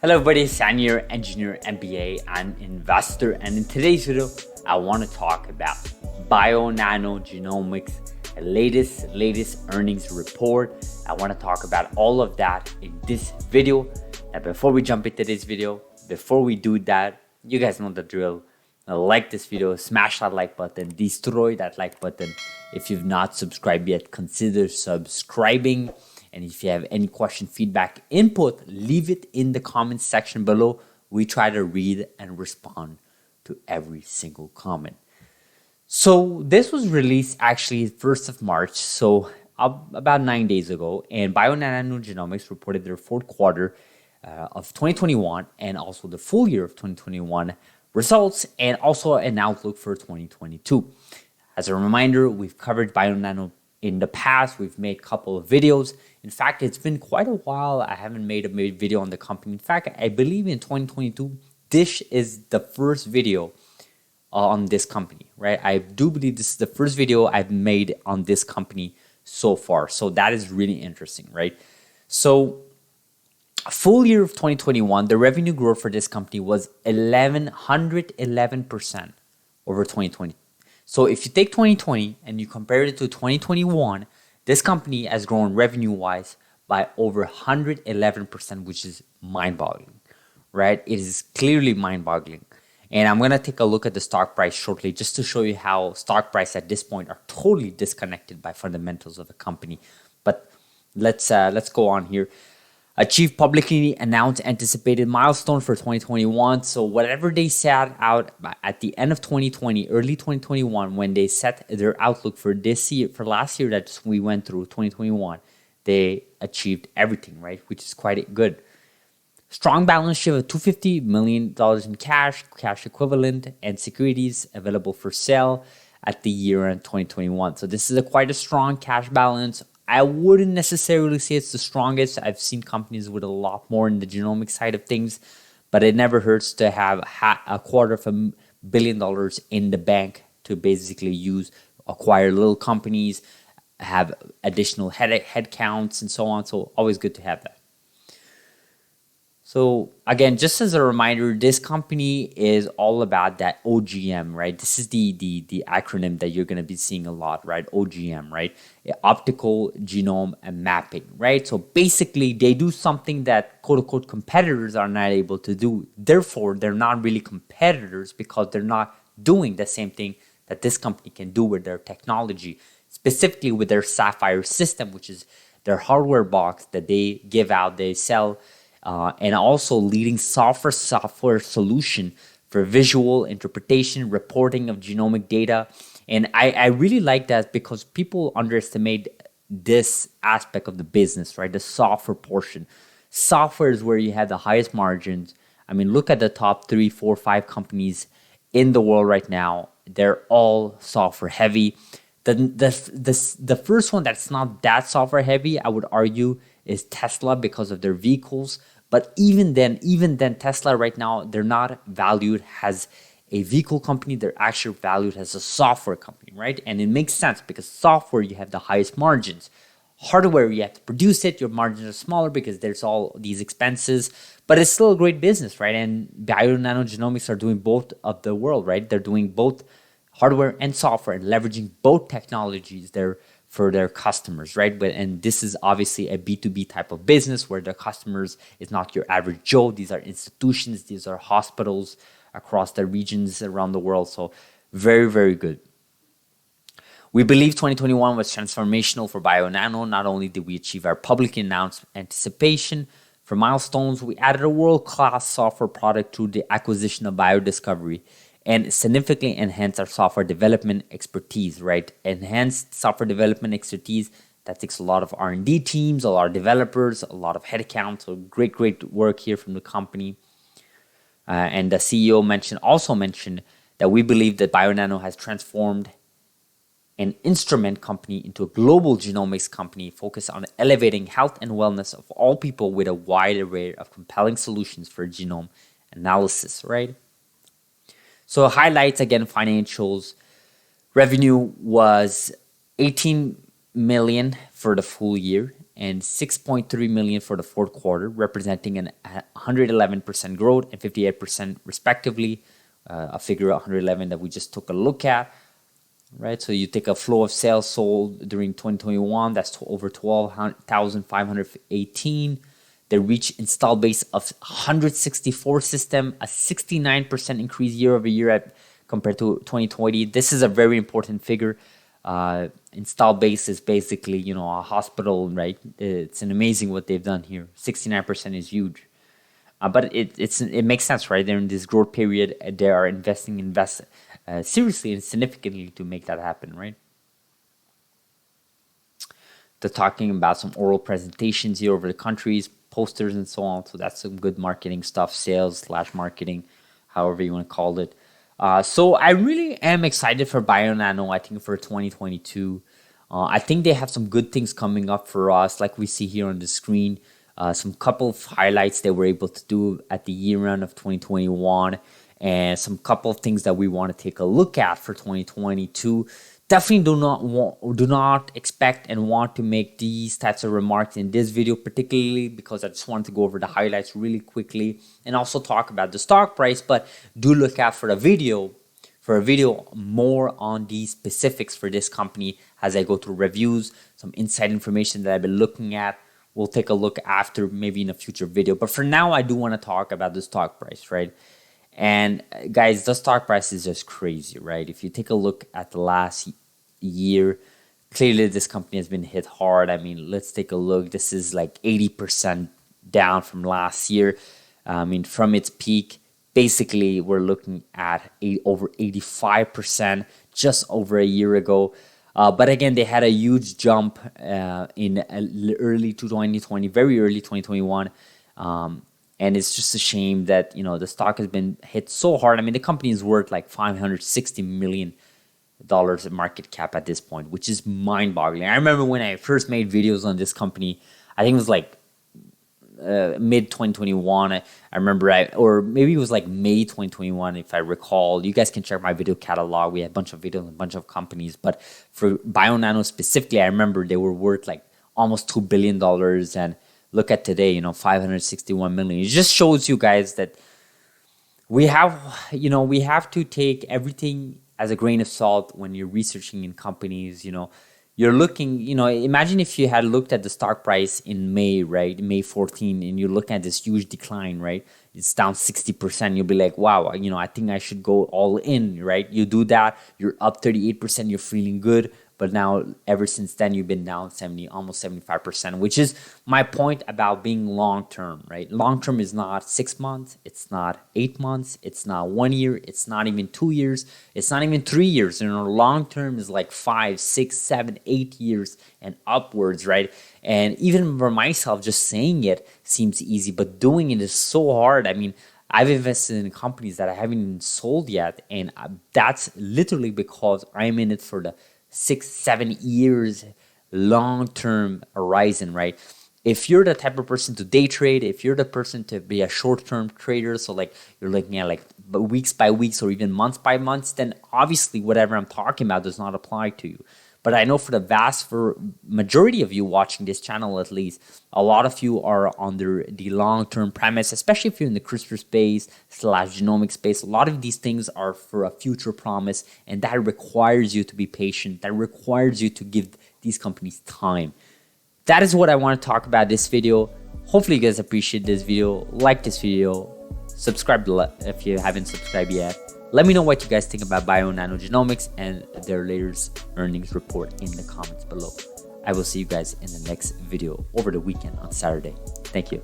Hello everybody, San here, engineer, MBA, and investor. And in today's video, I want to talk about Bionano Genomics, latest earnings report. I want to talk about all of that in this video. And before we jump into this video, before we do that, you guys know the drill. Like this video, smash that like button, destroy that like button. If you've not subscribed yet, consider subscribing. And if you have any question, feedback, input, leave it in the comments section below. We try to read and respond to every single comment. So this was released actually 1st of March, so about 9 days ago. And Bionano Genomics reported their fourth quarter of 2021 and also the full year of 2021 results and also an outlook for 2022. As a reminder, we've covered Bionano in the past. We've made a couple of videos. In fact, it's been quite a while. I haven't made a video on the company. In fact, I believe in 2022, this is the first video on this company, right? I do believe this is the first video I've made on this company so far. So that is really interesting, right? So full year of 2021, the revenue growth for this company was 111% over 2020. So if you take 2020 and you compare it to 2021, this company has grown revenue-wise by over 111%, which is mind-boggling, right? It is clearly mind-boggling. And I'm going to take a look at the stock price shortly just to show you how stock price at this point are totally disconnected by fundamentals of a company. But let's go on here. Achieved publicly announced anticipated milestone for 2021. So whatever they set out at the end of 2020, early 2021, when they set their outlook for this year, for last year that we went through, 2021, they achieved everything, right? Which is quite good. Strong balance sheet of $250 million in cash equivalent, and securities available for sale at the year end 2021. So this is quite a strong cash balance. I wouldn't necessarily say it's the strongest. I've seen companies with a lot more in the genomic side of things, but it never hurts to have $250 million in the bank to basically acquire little companies, have additional head counts and so on. So always good to have that. So again, just as a reminder, this company is all about that OGM, right? This is the acronym that you're going to be seeing a lot, right? OGM, right? Optical genome and mapping, right? So basically, they do something that quote-unquote competitors are not able to do. Therefore, they're not really competitors because they're not doing the same thing that this company can do with their technology, specifically with their Sapphire system, which is their hardware box that they give out, they sell, and also leading software solution for visual interpretation, reporting of genomic data. And I really like that because people underestimate this aspect of the business, right? The software portion. Software is where you have the highest margins. I mean, look at the top 3, 4, 5 companies in the world right now. They're all software heavy. The first one that's not that software heavy, I would argue, is Tesla because of their vehicles. But even then, Tesla right now, they're not valued as a vehicle company. They're actually valued as a software company, right? And it makes sense because software, you have the highest margins. Hardware, you have to produce it. Your margins are smaller because there's all these expenses. But it's still a great business, right? And Bionano Genomics are doing both of the world, right? They're doing both hardware and software and leveraging both technologies there for their customers, right? And this is obviously a B2B type of business where the customers is not your average Joe. These are institutions, these are hospitals across the regions around the world. So very, very good. We believe 2021 was transformational for Bionano. Not only did we achieve our publicly announced anticipation for milestones, we added a world-class software product through the acquisition of BioDiscovery and significantly enhance our software development expertise, right? Enhanced software development expertise, that takes a lot of R&D teams, a lot of developers, a lot of headcount. So great work here from the company. And the CEO also mentioned that we believe that Bionano has transformed an instrument company into a global genomics company focused on elevating health and wellness of all people with a wide array of compelling solutions for genome analysis, right? So highlights, again, financials. Revenue was $18 million for the full year. and 6.3 million for the fourth quarter, representing an 111% growth and 58% respectively. A figure 111 that we just took a look at, right? So you take a flow of sales sold during 2021, that's over 12,518. They reached install base of 164 system, a 69% increase year over year compared to 2020. This is a very important figure. Install base is basically, you know, a hospital, right? It's an amazing what they've done here. 69% is huge. But it makes sense, right? They're in this growth period. They are investing seriously and significantly to make that happen, right? They're talking about some oral presentations here over the countries, posters and so on. So that's some good marketing stuff, sales/marketing, however you want to call it. So I really am excited for Bionano, I think, for 2022. I think they have some good things coming up for us, like we see here on the screen. Some couple of highlights they were able to do at the year end of 2021, and some couple of things that we want to take a look at for 2022. Definitely do not expect and want to make these types of remarks in this video, particularly because I just wanted to go over the highlights really quickly and also talk about the stock price. But do look out for a video more on these specifics for this company as I go through reviews, some inside information that I've been looking at. We'll take a look after, maybe in a future video. But for now, I do want to talk about the stock price, right? And guys, the stock price is just crazy, right? If you take a look at the last year, clearly this company has been hit hard. I mean, let's take a look. This is like 80% down from last year. I mean, from its peak, basically we're looking at over 85% just over a year ago. But again, they had a huge jump in early 2020, very early 2021. And it's just a shame that, you know, the stock has been hit so hard. I mean, the company is worth like $560 million in market cap at this point, which is mind-boggling. I remember when I first made videos on this company, I think it was like mid 2021. I remember, or maybe it was like May 2021, if I recall. You guys can check my video catalog. We had a bunch of videos on a bunch of companies, but for Bionano specifically, I remember they were worth like almost $2 billion. And look at today, you know, 561 million. It just shows you guys that we have to take everything as a grain of salt when you're researching in companies. You know, you're looking, you know, imagine if you had looked at the stock price in May, right? May 14, and you're looking at this huge decline, right? It's down 60%. You'll be like, wow, you know, I think I should go all in, right? You do that, you're up 38%, you're feeling good. But now, ever since then, you've been down almost 75%, which is my point about being long-term, right? Long-term is not 6 months. It's not 8 months. It's not 1 year. It's not even 2 years. It's not even 3 years. You know, long-term is like 5, 6, 7, 8 years and upwards, right? And even for myself, just saying it seems easy, but doing it is so hard. I mean, I've invested in companies that I haven't even sold yet, and that's literally because I'm in it for the 6, 7 years long-term horizon, right? If you're the type of person to day trade, if you're the person to be a short-term trader, so like you're looking at like weeks by weeks or even months by months, then obviously whatever I'm talking about does not apply to you. But I know for the majority of you watching this channel, at least, a lot of you are under the long-term premise, especially if you're in the CRISPR space / genomics space. A lot of these things are for a future promise, and that requires you to be patient. That requires you to give these companies time. That is what I want to talk about this video. Hopefully you guys appreciate this video. Like this video. Subscribe if you haven't subscribed yet. Let me know what you guys think about Bionano Genomics and their latest earnings report in the comments below. I will see you guys in the next video over the weekend on Saturday. Thank you.